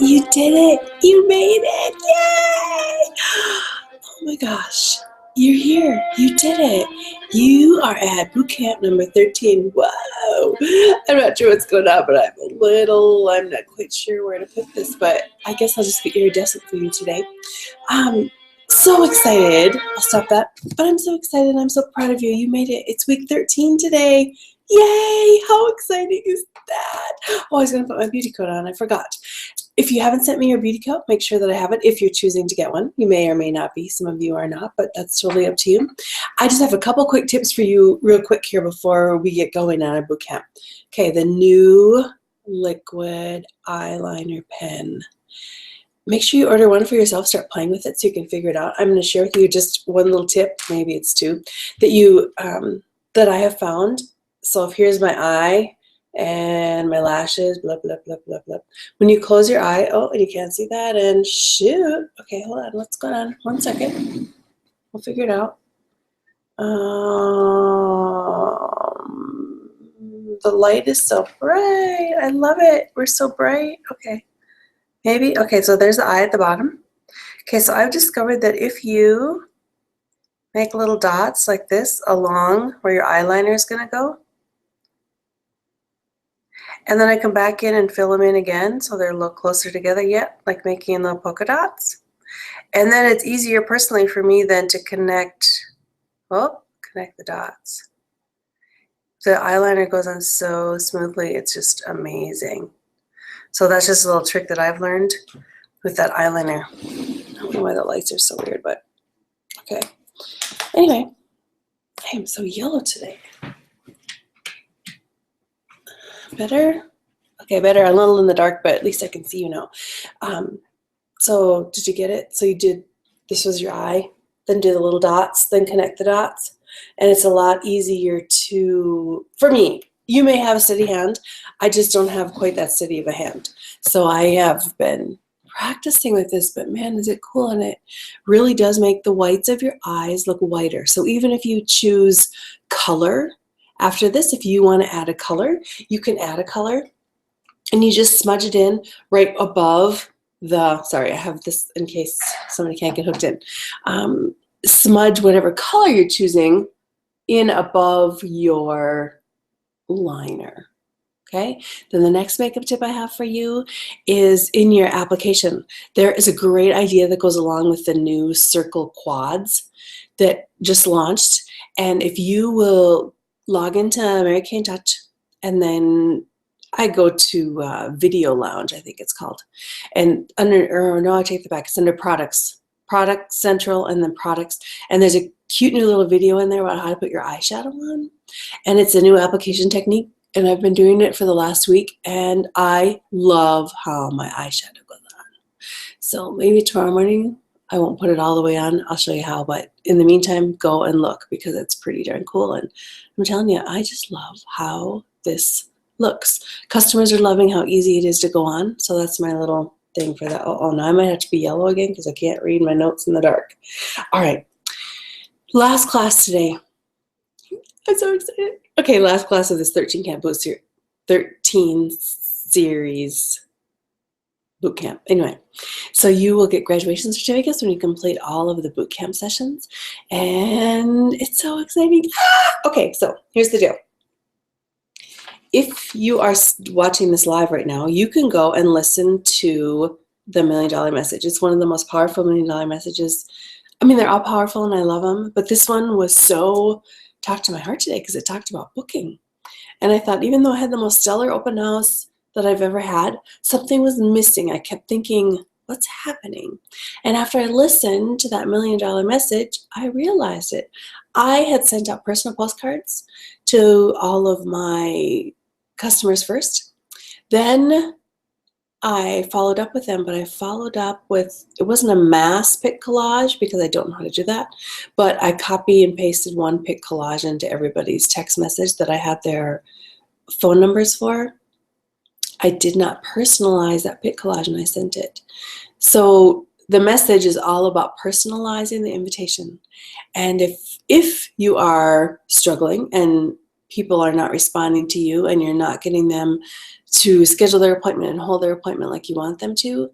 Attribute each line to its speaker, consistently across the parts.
Speaker 1: You did it! You made it! Yay! Oh my gosh. You're here. You did it. You are at boot camp number 13. Whoa! I'm not sure what's going on, but I'm not quite sure where to put this, but I guess I'll just be iridescent for you today. So excited. I'll stop that. But I'm so excited. I'm so proud of you. You made it. It's week 13 today. Yay! How exciting is that? Oh, I was going to put my beauty coat on. I forgot. If you haven't sent me your beauty coat, make sure that I have it if you're choosing to get one. You may or may not be. Some of you are not, but that's totally up to you. I just have a couple quick tips for you real quick here before we get going on our boot camp. Okay, the new liquid eyeliner pen. Make sure you order one for yourself. Start playing with it so you can figure it out. I'm going to share with you just one little tip, maybe it's two, that I have found. So if here's my eye and my lashes, blah, blah, blah, blah, blah. When you close your eye, oh, and you can't see that, and shoot. Okay, hold on. What's going on? 1 second. We'll figure it out. The light is so bright. I love it. We're so bright. Okay. Maybe. Okay, so there's the eye at the bottom. Okay, so I've discovered that if you make little dots like this along where your eyeliner is going to go, and then I come back in and fill them in again so they're a little closer together yet, like making little polka dots. And then it's easier personally for me then to connect the dots. The eyeliner goes on so smoothly, it's just amazing. So that's just a little trick that I've learned with that eyeliner. I don't know why the lights are so weird, but okay. Anyway, I am so yellow today. Better? Okay, better. I'm a little in the dark, but at least I can see you now. So did you get it? So this was your eye, then do the little dots, then connect the dots. And it's a lot easier for me, you may have a steady hand. I just don't have quite that steady of a hand. So I have been practicing with this, but man, is it cool. And it really does make the whites of your eyes look whiter. So even if you choose color, after this, if you want to add a color, you can add a color and you just smudge it in right above sorry, I have this in case somebody can't get hooked in. Smudge whatever color you're choosing in above your liner. Okay, then the next makeup tip I have for you is in your application. There is a great idea that goes along with the new Circle Quads that just launched. And if you will log into Mary Kay Touch, and then I go to Video Lounge, I think it's called. And I take the back. It's under Products, Product Central, and then Products. And there's a cute new little video in there about how to put your eyeshadow on. And it's a new application technique. And I've been doing it for the last week, and I love how my eyeshadow goes on. So maybe tomorrow morning, I won't put it all the way on. I'll show you how, but in the meantime, go and look because it's pretty darn cool. And I'm telling you, I just love how this looks. Customers are loving how easy it is to go on. So that's my little thing for that. Oh, now I might have to be yellow again because I can't read my notes in the dark. All right. Last class today. I'm so excited. Okay, last class of this 13 series boot camp. Anyway, so you will get graduation certificates when you complete all of the boot camp sessions, and it's so exciting. Okay, so here's the deal. If you are watching this live right now, you can go and listen to the $1 Million Message. It's one of the most powerful $1 Million Messages. I mean, they're all powerful and I love them, but this one was so talked to my heart today because it talked about booking. And I thought, even though I had the most stellar open house that I've ever had, something was missing. I kept thinking, what's happening? And after I listened to that $1 Million Message, I realized it. I had sent out personal postcards to all of my customers first. Then I followed up with them, but I followed up with, it wasn't a mass pic collage because I don't know how to do that, but I copy and pasted one pic collage into everybody's text message that I had their phone numbers for. I did not personalize that pic collage when I sent it. So the message is all about personalizing the invitation. And if you are struggling and people are not responding to you and you're not getting them to schedule their appointment and hold their appointment like you want them to,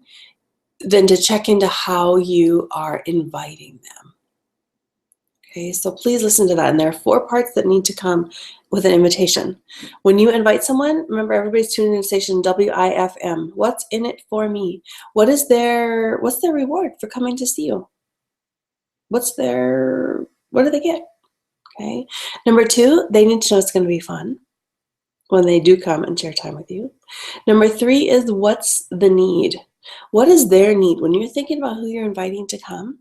Speaker 1: then to check into how you are inviting them. Okay, so please listen to that. And there are 4 parts that need to come with an invitation. When you invite someone, remember everybody's tuning in to station WIFM. What's in it for me? What's their reward for coming to see you? What do they get? Okay. Number 2, they need to know it's going to be fun when they do come and share time with you. Number 3 is, what's the need? What is their need? When you're thinking about who you're inviting to come,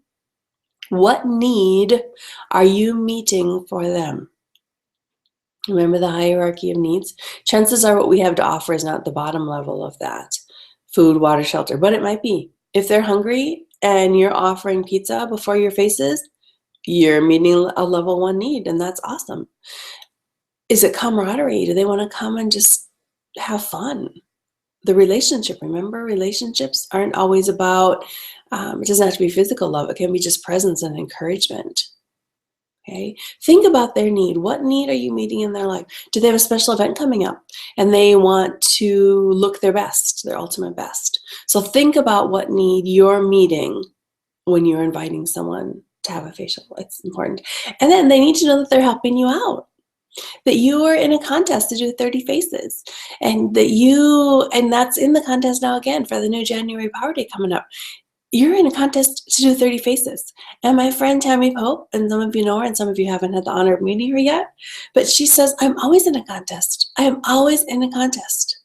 Speaker 1: what need are you meeting for them? Remember the hierarchy of needs? Chances are what we have to offer is not the bottom level of that. Food, water, shelter, but it might be. If they're hungry and you're offering pizza before your faces, you're meeting a level 1 need, and that's awesome. Is it camaraderie? Do they want to come and just have fun? The relationship, remember, relationships aren't always about, it doesn't have to be physical love. It can be just presence and encouragement. Okay, think about their need. What need are you meeting in their life? Do they have a special event coming up and they want to look their best, their ultimate best? So think about what need you're meeting when you're inviting someone to have a facial. It's important. And then they need to know that they're helping you out, that you are in a contest to do 30 faces, and that's in the contest now again for the new January Power Day coming up. You're in a contest to do 30 faces. And my friend Tammy Pope, and some of you know her and some of you haven't had the honor of meeting her yet, but she says, I'm always in a contest. I am always in a contest.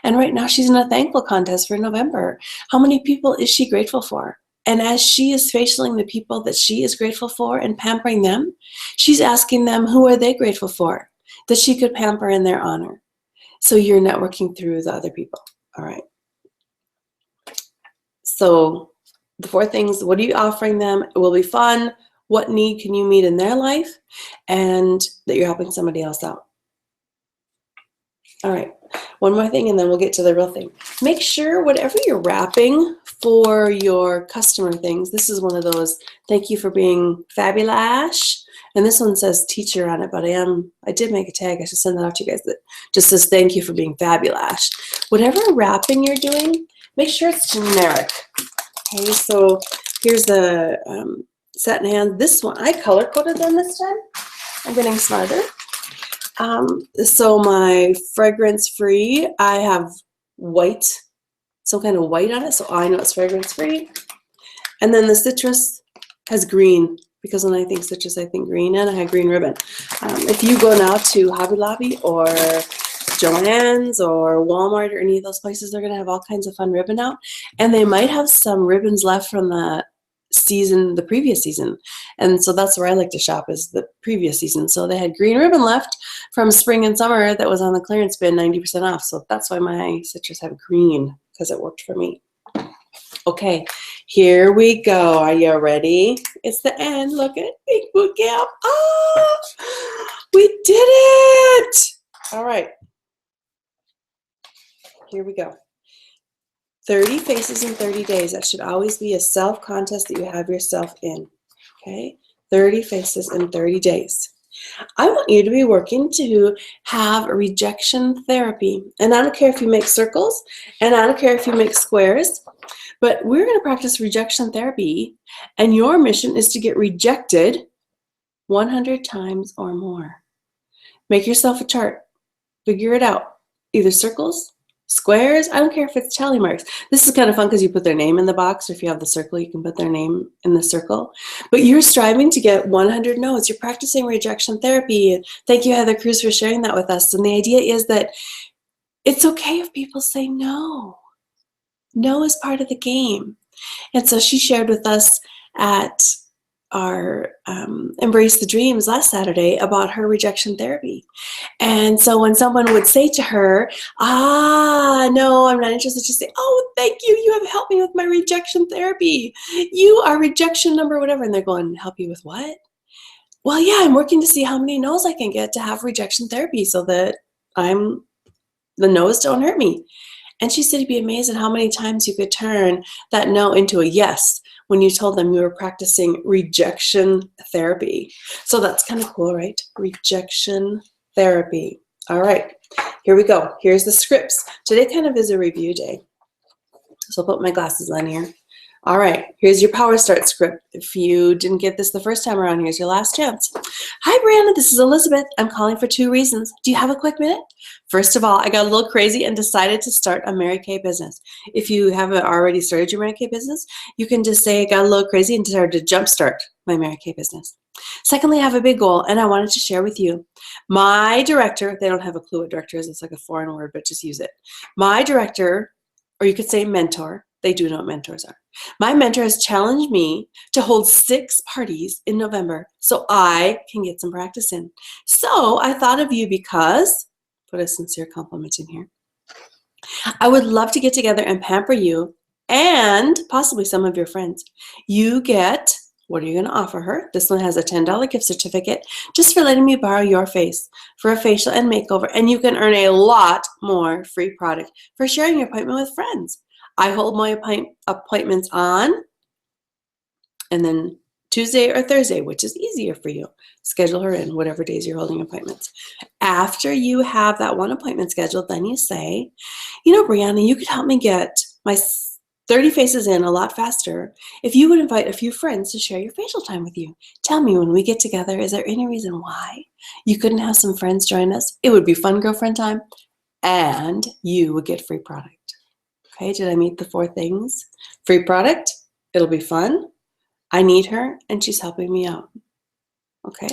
Speaker 1: And right now she's in a thankful contest for November. How many people is she grateful for? And as she is facialing the people that she is grateful for and pampering them, she's asking them, who are they grateful for that she could pamper in their honor? So you're networking through the other people. All right. So the 4 things, what are you offering them? It will be fun. What need can you meet in their life? And that you're helping somebody else out. All right, one more thing and then we'll get to the real thing. Make sure whatever you're wrapping for your customer things, this is one of those, thank you for being fabulous. And this one says teacher on it, but I did make a tag. I should send that out to you guys that just says thank you for being fabulous. Whatever wrapping you're doing, make sure it's generic. Okay, so here's the satin hand. This one, I color coded them this time. I'm getting smarter. So my fragrance free, I have white, some kind of white on it, so I know it's fragrance free. And then the citrus has green, because when I think citrus, I think green, and I had green ribbon. If you go now to Hobby Lobby or Joann's or Walmart or any of those places, they're going to have all kinds of fun ribbon out, and they might have some ribbons left from the previous season, and so that's where I like to shop, is the previous season. So they had green ribbon left from spring and summer that was on the clearance bin, 90% off. So that's why my citrus have green, because it worked for me. Okay, here we go. Are you ready? It's the end. Look at Big Boot Gap. Oh, we did it! All right. Here we go. 30 faces in 30 days. That should always be a self-contest that you have yourself in. Okay? 30 faces in 30 days. I want you to be working to have rejection therapy. And I don't care if you make circles, and I don't care if you make squares, but we're going to practice rejection therapy, and your mission is to get rejected 100 times or more. Make yourself a chart. Figure it out. Either circles, squares, I don't care if it's tally marks. This is kind of fun because you put their name in the box, or if you have the circle, you can put their name in the circle. But you're striving to get 100 no's. You're practicing rejection therapy. Thank you, Heather Cruz, for sharing that with us. And the idea is that it's okay if people say no. No is part of the game. And so she shared with us at our Embrace the Dreams last Saturday about her rejection therapy. And so when someone would say to her, no, I'm not interested, she'd say, oh, thank you. You have helped me with my rejection therapy. You are rejection number whatever. And they're going, help you with what? Well, yeah, I'm working to see how many no's I can get to have rejection therapy so that the no's don't hurt me. And she said you'd be amazed at how many times you could turn that no into a yes when you told them you were practicing rejection therapy. So that's kind of cool, right? Rejection therapy. All right, here we go. Here's the scripts. Today kind of is a review day. So I'll put my glasses on here. All right, here's your Power Start script. If you didn't get this the first time around, here's your last chance. Hi, Brianna, this is Elizabeth. I'm calling for 2 reasons. Do you have a quick minute? First of all, I got a little crazy and decided to start a Mary Kay business. If you haven't already started your Mary Kay business, you can just say I got a little crazy and decided to jumpstart my Mary Kay business. Secondly, I have a big goal, and I wanted to share with you. My director, they don't have a clue what director is. It's like a foreign word, but just use it. My director, or you could say mentor, they do know what mentors are. My mentor has challenged me to hold 6 parties in November so I can get some practice in. So I thought of you because, put a sincere compliment in here, I would love to get together and pamper you and possibly some of your friends. You get, what are you going to offer her? This one has a $10 gift certificate just for letting me borrow your face for a facial and makeover. And you can earn a lot more free product for sharing your appointment with friends. I hold my appointments on and then Tuesday or Thursday, which is easier for you. Schedule her in whatever days you're holding appointments. After you have that one appointment scheduled, then you say, you know, Brianna, you could help me get my 30 faces in a lot faster if you would invite a few friends to share your facial time with you. Tell me, when we get together, is there any reason why you couldn't have some friends join us? It would be fun girlfriend time and you would get free product. Okay, did I meet the 4 things? Free product, it'll be fun, I need her, and she's helping me out. Okay?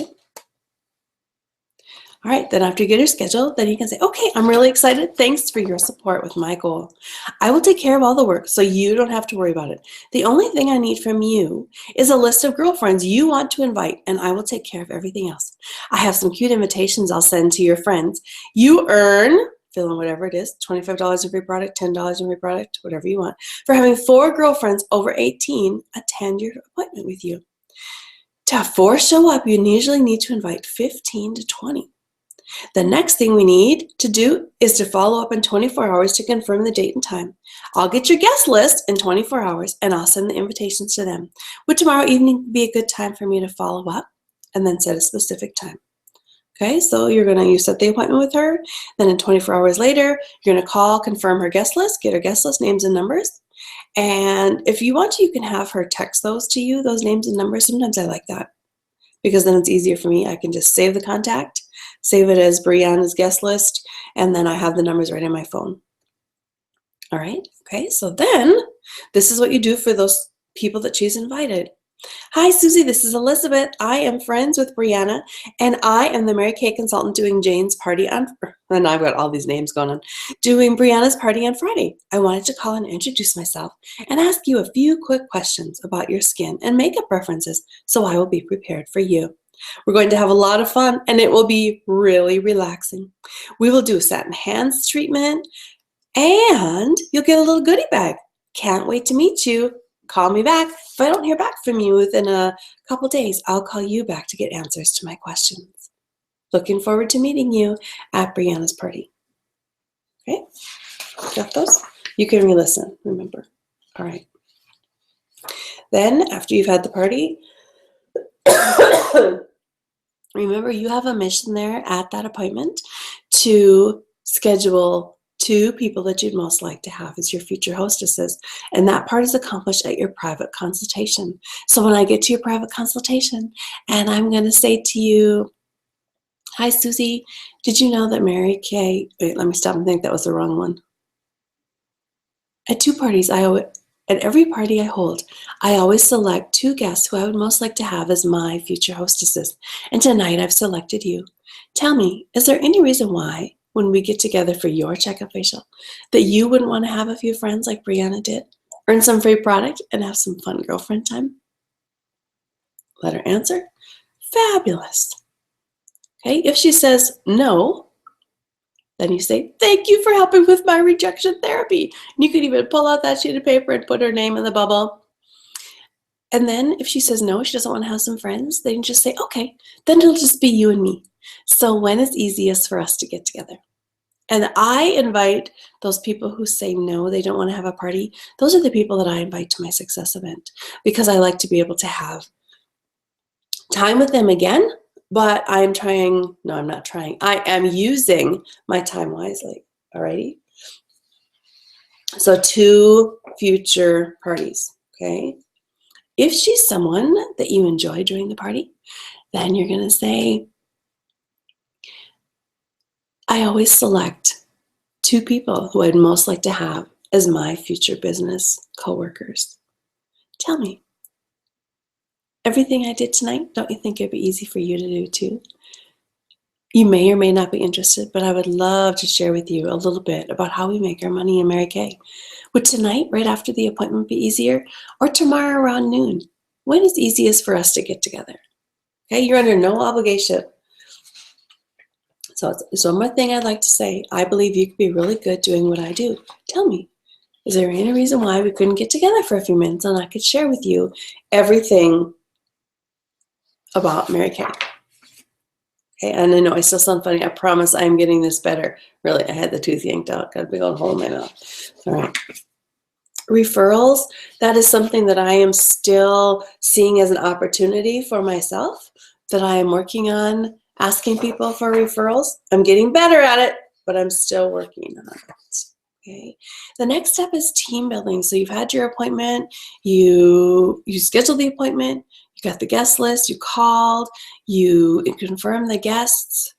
Speaker 1: All right, then after you get her scheduled, then you can say, okay, I'm really excited. Thanks for your support with my goal. I will take care of all the work so you don't have to worry about it. The only thing I need from you is a list of girlfriends you want to invite, and I will take care of everything else. I have some cute invitations I'll send to your friends. You earn, fill in whatever it is, $25 in free product, $10 in free product, whatever you want, for having 4 girlfriends over 18 attend your appointment with you. To have 4 show up, you usually need to invite 15 to 20. The next thing we need to do is to follow up in 24 hours to confirm the date and time. I'll get your guest list in 24 hours and I'll send the invitations to them. Would tomorrow evening be a good time for me to follow up and then set a specific time? Okay, so you set the appointment with her, then in 24 hours later, you're gonna call, confirm her guest list, get her guest list, names and numbers. And if you want to, you can have her text those to you, those names and numbers. Sometimes I like that because then it's easier for me. I can just save the contact, save it as Brianna's guest list, and then I have the numbers right in my phone. All right, okay, so then this is what you do for those people that she's invited. Hi, Susie, this is Elizabeth. I am friends with Brianna, and I am the Mary Kay consultant doing Jane's party on, and I've got all these names going on, doing Brianna's party on Friday. I wanted to call and introduce myself and ask you a few quick questions about your skin and makeup preferences, so I will be prepared for you. We're going to have a lot of fun, and it will be really relaxing. We will do a satin hands treatment, and you'll get a little goodie bag. Can't wait to meet you. Call me back. If I don't hear back from you within a couple days, I'll call you back to get answers to my questions. Looking forward to meeting you at Brianna's party. Okay? Got those? You can re-listen, remember. All right. Then, after you've had the party, remember you have a mission there at that appointment to schedule 2 people that you'd most like to have as your future hostesses. And that part is accomplished at your private consultation. So when I get to your private consultation and I'm going to say to you, hi, Susie, did you know that Mary Kay, wait, let me stop and think that was the wrong one. At 2 parties, at every party I hold, I always select 2 guests who I would most like to have as my future hostesses. And tonight I've selected you. Tell me, is there any reason why, when we get together for your checkup facial, that you wouldn't want to have a few friends like Brianna did, earn some free product, and have some fun girlfriend time? Let her answer. Fabulous. Okay, if she says no, then you say, thank you for helping with my rejection therapy. And you could even pull out that sheet of paper and put her name in the bubble. And then if she says no, she doesn't want to have some friends, then you just say, okay, then it'll just be you and me. So when is easiest for us to get together? And I invite those people who say no, they don't want to have a party. Those are the people that I invite to my success event because I like to be able to have time with them again, but I'm not trying. I am using my time wisely. Alrighty. So 2 future parties, okay? If she's someone that you enjoy during the party, then you're gonna say, I always select 2 people who I'd most like to have as my future business coworkers. Tell me, everything I did tonight, don't you think it'd be easy for you to do too? You may or may not be interested, but I would love to share with you a little bit about how we make our money in Mary Kay. Would tonight, right after the appointment, be easier? Or tomorrow around noon? When is easiest for us to get together? Okay, you're under no obligation. So it's one more thing I'd like to say. I believe you could be really good doing what I do. Tell me, is there any reason why we couldn't get together for a few minutes and I could share with you everything about Mary Kay? Okay, and I know I still sound funny. I promise I am getting this better. Really, I had the tooth yanked out. Got a big old hole in my mouth. All right. Referrals, that is something that I am still seeing as an opportunity for myself, that I am working on asking people for referrals. I'm getting better at it, but I'm still working on it. Okay. The next step is team building. So you've had your appointment, you scheduled the appointment, you got the guest list, you called, you confirmed the guests,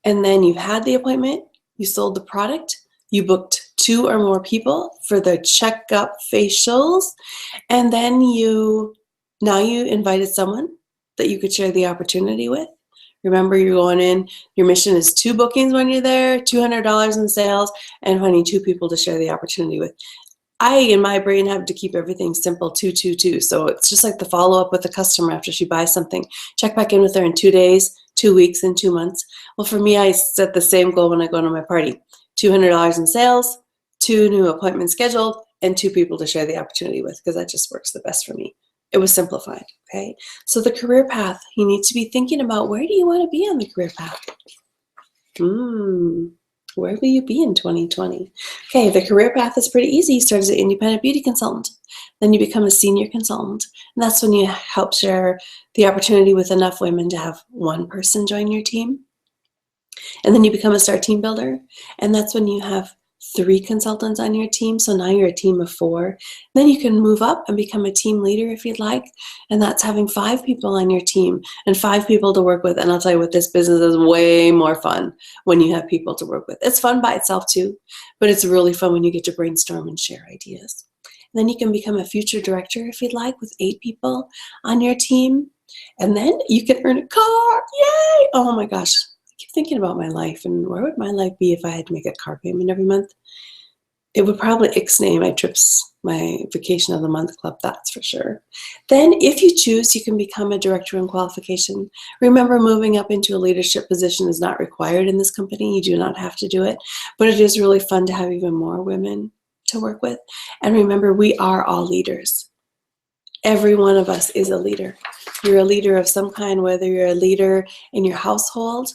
Speaker 1: and then you've had the appointment, you sold the product, you booked 2 or more people for the checkup facials, and then now you invited someone that you could share the opportunity with. Remember, you're going in, your mission is 2 bookings when you're there, $200 in sales, and finding 2 people to share the opportunity with. I, in my brain, have to keep everything simple, 2, 2, 2. So it's just like the follow-up with the customer after she buys something. Check back in with her in 2 days, 2 weeks, and 2 months. Well, for me, I set the same goal when I go to my party. $200 in sales, 2 new appointments scheduled, and 2 people to share the opportunity with, because that just works the best for me. It was simplified, okay? So the career path, you need to be thinking about, where do you want to be on the career path? Where will you be in 2020? Okay, the career path is pretty easy. You start as an independent beauty consultant. Then you become a senior consultant. And that's when you help share the opportunity with enough women to have 1 person join your team. And then you become a star team builder. And that's when you have 3 consultants on your team. So now you're a team of 4. Then you can move up and become a team leader if you'd like. And that's having 5 people on your team and 5 people to work with. And I'll tell you what, this business is way more fun when you have people to work with. It's fun by itself too, but it's really fun when you get to brainstorm and share ideas. And then you can become a future director if you'd like, with 8 people on your team. And then you can earn a car. Yay! Oh my gosh. I keep thinking about my life, and where would my life be if I had to make a car payment every month? It would probably ixnay my trips, my vacation of the month club, that's for sure. Then if you choose, you can become a director in qualification. Remember, moving up into a leadership position is not required in this company. You do not have to do it, but it is really fun to have even more women to work with. And remember, we are all leaders. Every one of us is a leader. You're a leader of some kind, whether you're a leader in your household,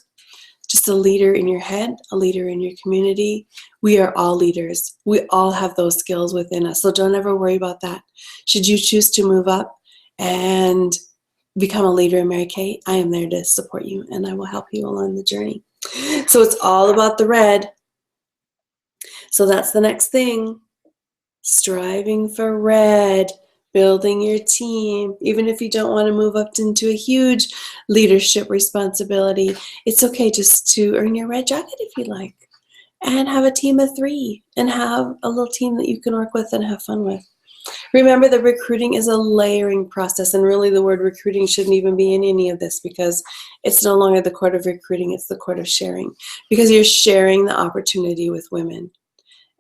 Speaker 1: just a leader in your head, a leader in your community. We are all leaders. We all have those skills within us. So don't ever worry about that. Should you choose to move up and become a leader in Mary Kay, I am there to support you, and I will help you along the journey. So it's all about the red. So that's the next thing. Striving for red. Building your team. Even if you don't want to move up into a huge leadership responsibility, it's okay just to earn your red jacket if you like, and have a team of 3 and have a little team that you can work with and have fun with. Remember that recruiting is a layering process, and really the word recruiting shouldn't even be in any of this, because it's no longer the court of recruiting, it's the court of sharing, because you're sharing the opportunity with women.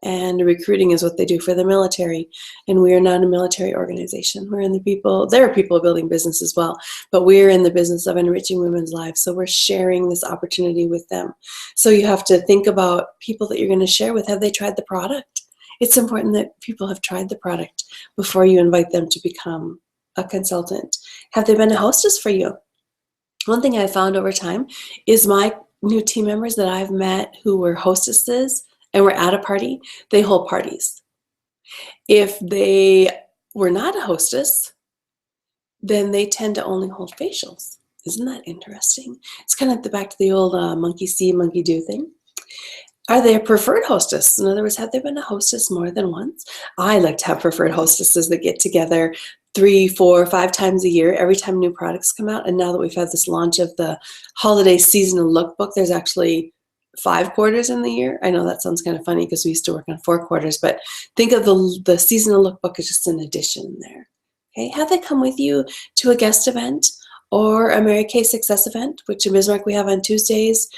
Speaker 1: And recruiting is what they do for the military. And we are not a military organization. We're in the people, there are people building business as well, but we're in the business of enriching women's lives. So we're sharing this opportunity with them. So you have to think about people that you're going to share with. Have they tried the product? It's important that people have tried the product before you invite them to become a consultant. Have they been a hostess for you? One thing I found over time is my new team members that I've met who were hostesses and we're at a party, they hold parties. If they were not a hostess, then they tend to only hold facials. Isn't that interesting? It's kind of back to the old monkey see, monkey do thing. Are they a preferred hostess? In other words, have they been a hostess more than once? I like to have preferred hostesses that get together 3, 4, 5 times a year, every time new products come out. And now that we've had this launch of the holiday seasonal lookbook, there's actually 5 quarters in the year. I know that sounds kind of funny because we used to work on 4 quarters, but think of the seasonal lookbook as just an addition there. Okay, have they come with you to a guest event or a Mary Kay Success event, which in Bismarck we have on Tuesdays?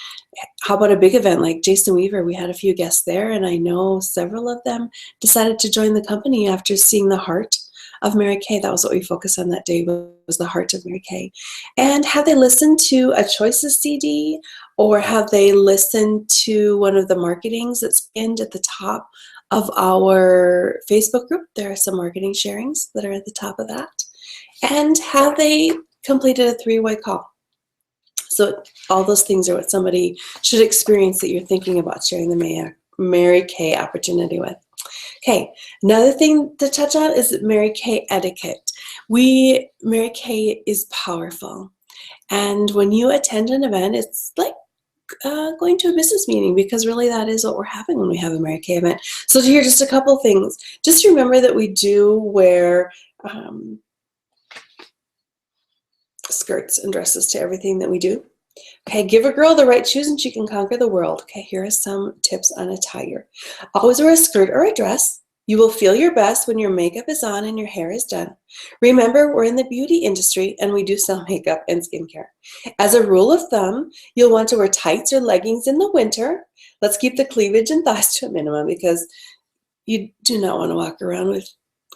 Speaker 1: How about a big event like Jason Weaver? We had a few guests there, and I know several of them decided to join the company after seeing the heart of Mary Kay. That was what we focused on that day, was the heart of Mary Kay. And have they listened to a Choices CD, or have they listened to one of the marketings that's pinned at the top of our Facebook group? There are some marketing sharings that are at the top of that. And have they completed a 3-way call? So all those things are what somebody should experience that you're thinking about sharing the Mary Kay opportunity with. Okay, another thing to touch on is Mary Kay etiquette. Mary Kay is powerful. And when you attend an event, it's like going to a business meeting, because really that is what we're having when we have a Mary Kay event. So to hear just a couple things, just remember that we do wear skirts and dresses to everything that we do. Okay, give a girl the right shoes and she can conquer the world. Okay, here are some tips on attire. Always wear a skirt or a dress. You will feel your best when your makeup is on and your hair is done. Remember, we're in the beauty industry and we do sell makeup and skincare. As a rule of thumb, you'll want to wear tights or leggings in the winter. Let's keep the cleavage and thighs to a minimum, because you do not want to walk around with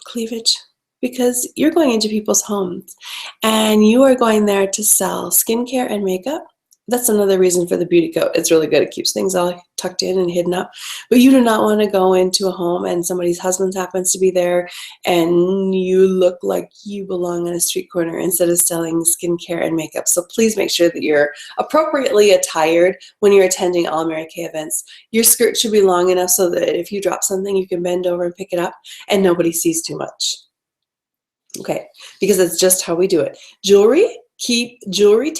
Speaker 1: cleavage, because you're going into people's homes and you are going there to sell skincare and makeup. That's another reason for the beauty coat. It's really good. It keeps things all tucked in and hidden up. But you do not want to go into a home and somebody's husband happens to be there and you look like you belong on a street corner instead of selling skincare and makeup. So please make sure that you're appropriately attired when you're attending all Mary Kay events. Your skirt should be long enough so that if you drop something, you can bend over and pick it up and nobody sees too much. Okay, because it's just how we do it. Keep jewelry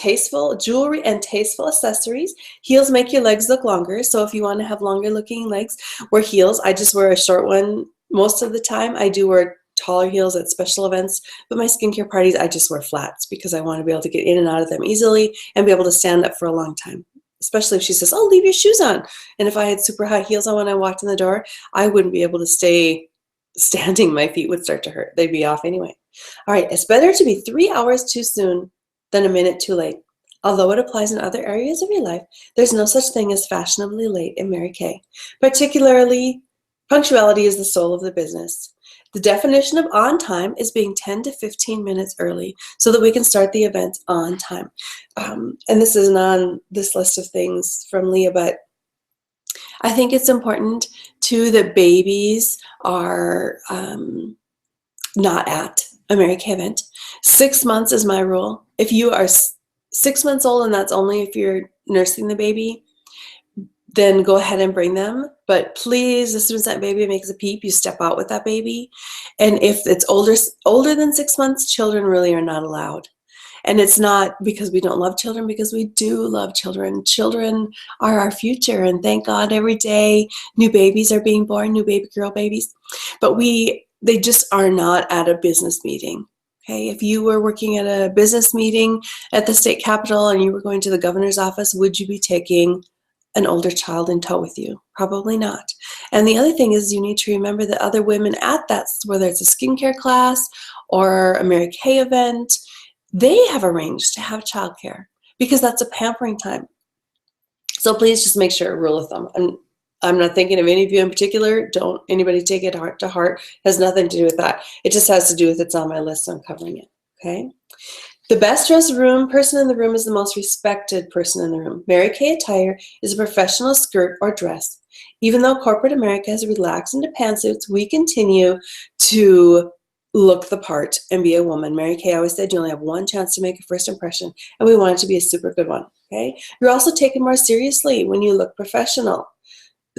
Speaker 1: and tasteful accessories. Heels make your legs look longer, so if you want to have longer looking legs, wear heels. I just wear a short one most of the time. I do wear taller heels at special events, but my skincare parties, I just wear flats because I want to be able to get in and out of them easily and be able to stand up for a long time. Especially if she says, oh, leave your shoes on. And if I had super high heels on when I walked in the door, I wouldn't be able to stay standing. My feet would start to hurt. They'd be off anyway. All right, it's better to be 3 hours too soon than a minute too late. Although it applies in other areas of your life, there's no such thing as fashionably late in Mary Kay. Particularly, punctuality is the soul of the business. The definition of on time is being 10 to 15 minutes early so that we can start the event on time. And this isn't on this list of things from Leah, but I think it's important too that babies are not at a Mary Kay event. 6 months is my rule. If you are 6 months old, and that's only if you're nursing the baby, then go ahead and bring them. But please, as soon as that baby makes a peep, you step out with that baby. And if it's older than 6 months, children really are not allowed. And it's not because we don't love children, because we do love children. Children are our future, and thank God every day new babies are being born, new baby girl babies. But they just are not at a business meeting. Okay, if you were working at a business meeting at the state capitol and you were going to the governor's office, would you be taking an older child in tow with you? Probably not. And the other thing is, you need to remember that other women at that, whether it's a skincare class or a Mary Kay event, they have arranged to have childcare because that's a pampering time. So please just make sure, rule of thumb. And I'm not thinking of any of you in particular. Don't anybody take it heart to heart. It has nothing to do with that. It just has to do with it's on my list, so I'm covering it. Okay. The best dressed person in the room is the most respected person in the room. Mary Kay attire is a professional skirt or dress. Even though corporate America has relaxed into pantsuits, we continue to look the part and be a woman. Mary Kay always said you only have one chance to make a first impression, and we want it to be a super good one. Okay. You're also taken more seriously when you look professional.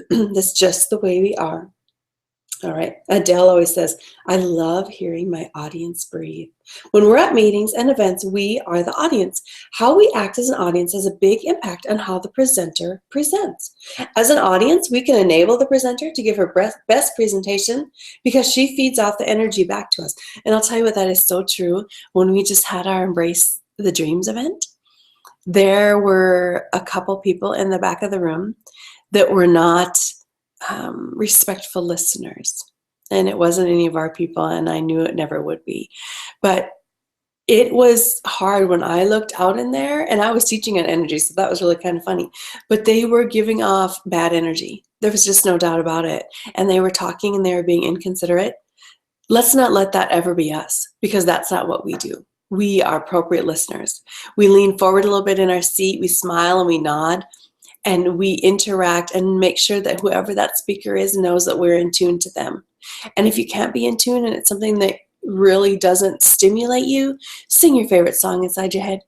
Speaker 1: That's just the way we are. All right. Adele always says, I love hearing my audience breathe. When we're at meetings and events, we are the audience. How we act as an audience has a big impact on how the presenter presents. As an audience, we can enable the presenter to give her best presentation because she feeds off the energy back to us. And I'll tell you what, that is so true. When we just had our Embrace the Dreams event, there were a couple people in the back of the room that were not respectful listeners. And it wasn't any of our people, and I knew it never would be. But it was hard when I looked out in there, and I was teaching on energy, so that was really kind of funny. But they were giving off bad energy. There was just no doubt about it. And they were talking and they were being inconsiderate. Let's not let that ever be us, because that's not what we do. We are appropriate listeners. We lean forward a little bit in our seat, we smile and we nod, and we interact and make sure that whoever that speaker is knows that we're in tune to them. And if you can't be in tune and it's something that really doesn't stimulate you, sing your favorite song inside your head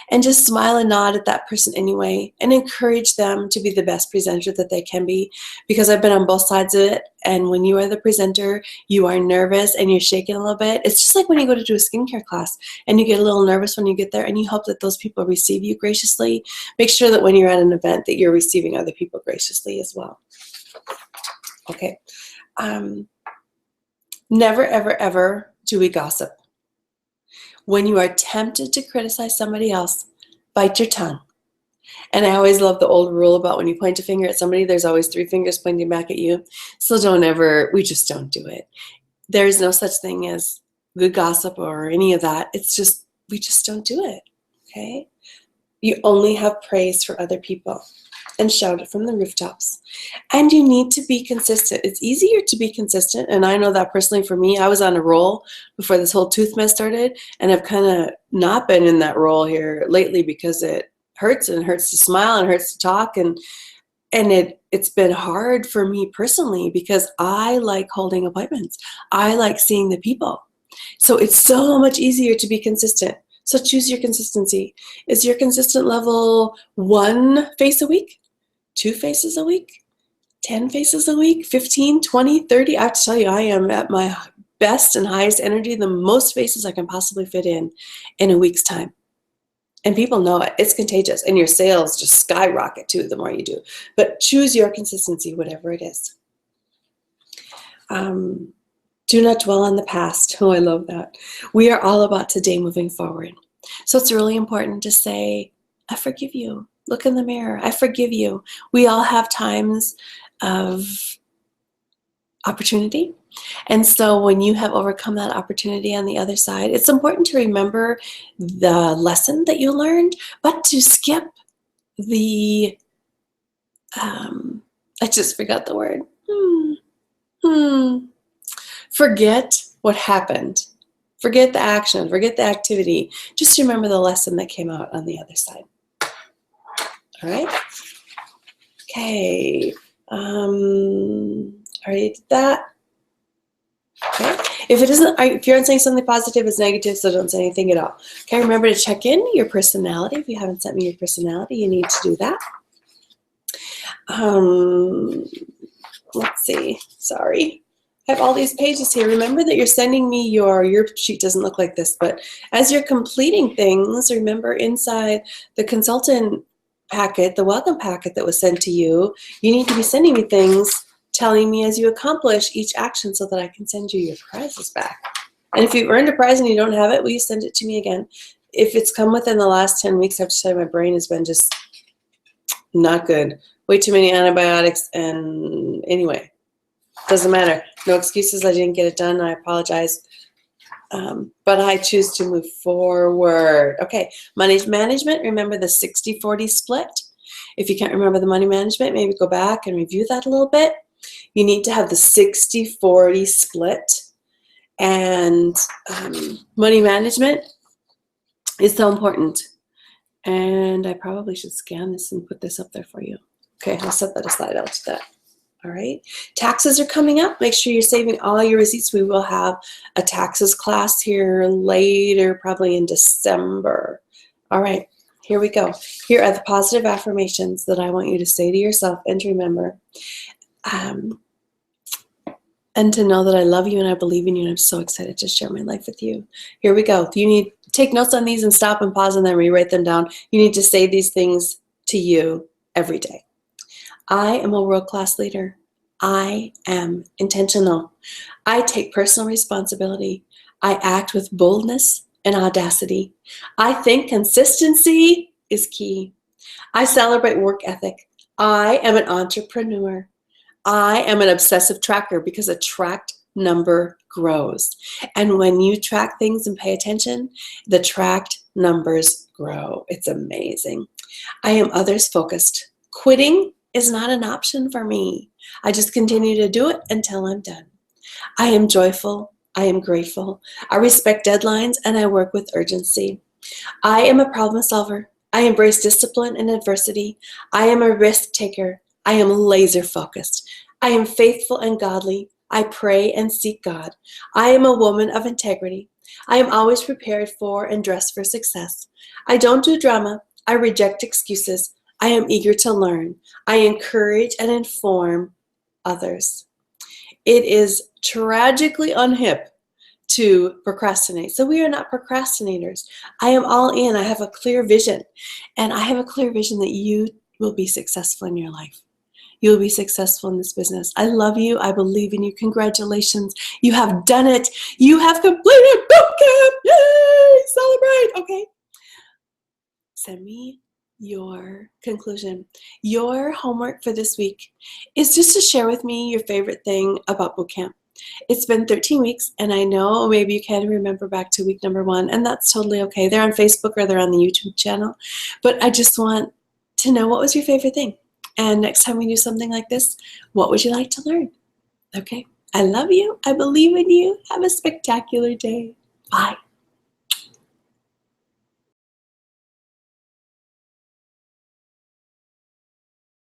Speaker 1: and just smile and nod at that person anyway, and encourage them to be the best presenter that they can be, because I've been on both sides of it. And when you are the presenter, you are nervous and you're shaking a little bit. It's just like when you go to do a skincare class and you get a little nervous when you get there, and you hope that those people receive you graciously. Make sure that when you're at an event that you're receiving other people graciously as well. Okay. Never, ever, ever do we gossip. When you are tempted to criticize somebody else, bite your tongue. And I always love the old rule about when you point a finger at somebody, there's always 3 fingers pointing back at you. So we just don't do it. There is no such thing as good gossip or any of that. It's just, we just don't do it, okay? You only have praise for other people, and shout it from the rooftops. And you need to be consistent. It's easier to be consistent, and I know that personally for me. I was on a roll before this whole tooth mess started, and I've kind of not been in that role here lately because it hurts, and it hurts to smile, and it hurts to talk, and it's been hard for me personally because I like holding appointments. I like seeing the people. So it's so much easier to be consistent. So choose your consistency. Is your consistent level 1 face a week? 2 faces a week? 10 faces a week? 15, 20, 30? I have to tell you, I am at my best and highest energy, the most faces I can possibly fit in a week's time. And people know it. It's contagious. And your sales just skyrocket too the more you do. But choose your consistency, whatever it is. Do not dwell on the past. Oh, I love that. We are all about today moving forward. So it's really important to say, I forgive you. Look in the mirror. I forgive you. We all have times of opportunity. And so when you have overcome that opportunity on the other side, it's important to remember the lesson that you learned, but to skip the, I just forgot the word. Forget what happened. Forget the action. Forget the activity. Just remember the lesson that came out on the other side. All right? Okay. Already did that. Okay. If you're saying something positive, it's negative, so don't say anything at all. Okay, remember to check in your personality. If you haven't sent me your personality, you need to do that. Let's see. Sorry. I have all these pages here. Remember that you're sending me your sheet doesn't look like this, but as you're completing things, remember inside the consultant packet, the welcome packet that was sent to you, you need to be sending me things telling me as you accomplish each action so that I can send you your prizes back. And if you've earned a prize and you don't have it, will you send it to me again? If it's come within the last 10 weeks, I have to say my brain has been just not good. Way too many antibiotics, and anyway, doesn't matter. No excuses. I didn't get it done. I apologize. But I choose to move forward. Okay, money management. Remember the 60-40 split. If you can't remember the money management, maybe go back and review that a little bit. You need to have the 60-40 split. And money management is so important. And I probably should scan this and put this up there for you. Okay, I'll set that aside. I'll do that. All right. Taxes are coming up. Make sure you're saving all your receipts. We will have a taxes class here later, probably in December. All right. Here we go. Here are the positive affirmations that I want you to say to yourself and to remember. and to know that I love you and I believe in you, and I'm so excited to share my life with you. Here we go. You need to take notes on these and stop and pause and then rewrite them down. You need to say these things to you every day. I am a world-class leader. I am intentional. I take personal responsibility. I act with boldness and audacity. I think consistency is key. I celebrate work ethic. I am an entrepreneur. I am an obsessive tracker because a tracked number grows. And when you track things and pay attention, the tracked numbers grow. It's amazing. I am others focused. Quitting is not an option for me. I just continue to do it until I'm done. I am joyful. I am grateful. I respect deadlines and I work with urgency. I am a problem solver. I embrace discipline and adversity. I am a risk taker. I am laser focused. I am faithful and godly. I pray and seek God. I am a woman of integrity. I am always prepared for and dressed for success. I don't do drama. I reject excuses. I am eager to learn. I encourage and inform others. It is tragically unhip to procrastinate. So we are not procrastinators. I am all in. I have a clear vision. And I have a clear vision that you will be successful in your life. You will be successful in this business. I love you. I believe in you. Congratulations. You have done it. You have completed boot camp. Yay! Celebrate. Okay. Send me your conclusion. Your homework for this week is just to share with me your favorite thing about boot camp. It's been 13 weeks, and I know maybe you can't remember back to week number 1, and that's totally okay. They're on Facebook or they're on the YouTube channel, but I just want to know, what was your favorite thing? And next time we do something like this, what would you like to learn? Okay, I love you. I believe in you. Have a spectacular day. Bye.